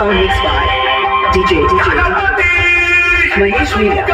song is by DJ Mahesh Media.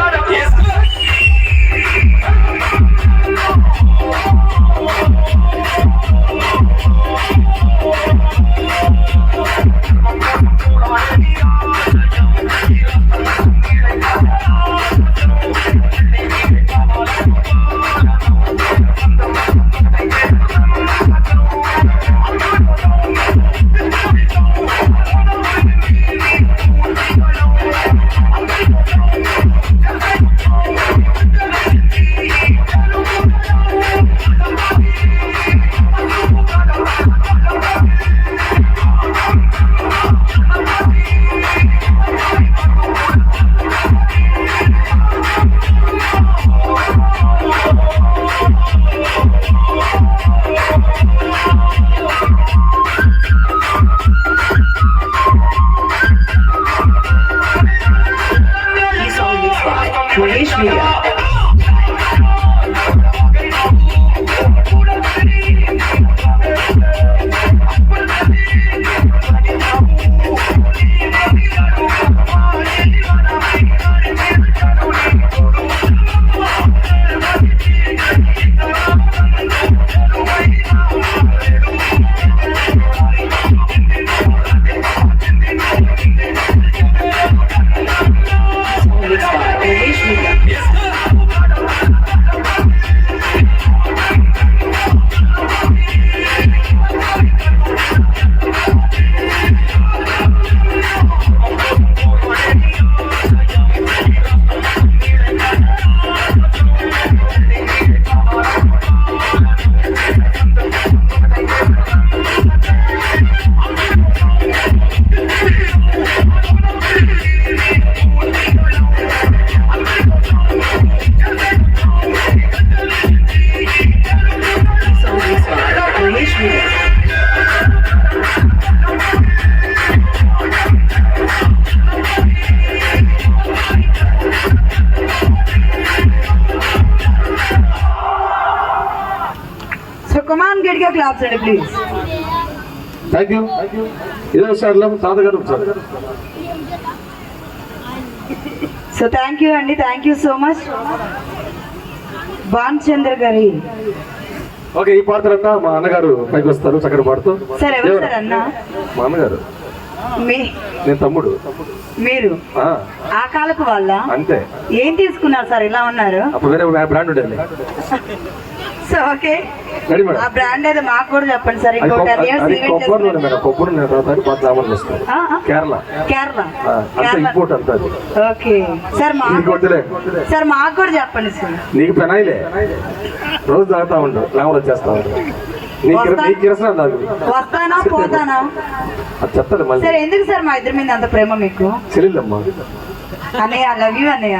Mahesh Media. So come on, get your claps ready, please. Thank you. Ido sarlam sadagaru sir. So thank you Andy, thank you so much. Ban Chandra Gari. Okay ఈ పాడతారన్నా మా అన్నగారు పైకి వస్తారు చక్కగా పాడుతూ. Sir ఎవరు sir అన్న? మా అన్నగారు. నేను తమ్ముడు. మీరు ఆ కాలపు వాళ్ళ? అంతే. ఏం తీసుకున్నారు సార్ ఇలా ఉన్నారు? అప్పుడు వేరే బ్రాండ్ ఉండేది. సో ఓకే ఆ బ్రాండ్ అయితే మాకు కూడా చెప్పండి సార్. ఇంకో 10 ఇయర్స్ ఈవెంట్ చేస్తాను. కొబ్బరి కేరళ ఇంపోర్ట్ అంతా. ఓకే సార్ మాకు కూడా చెప్పండి సార్. నీకు పెనాయిలే రోజు తాగుతా ఉండు, లేవలు వచ్చేస్తా ఉండు. వస్తానా పోతానా చెప్తాను మళ్ళీ. సార్ ఎందుకు సార్ మా ఇద్దరి మీద అంత ప్రేమ మీకు? చెల్లెమ్మా అన్నయ్య, ఐ లవ్ యూ అన్నయ్య.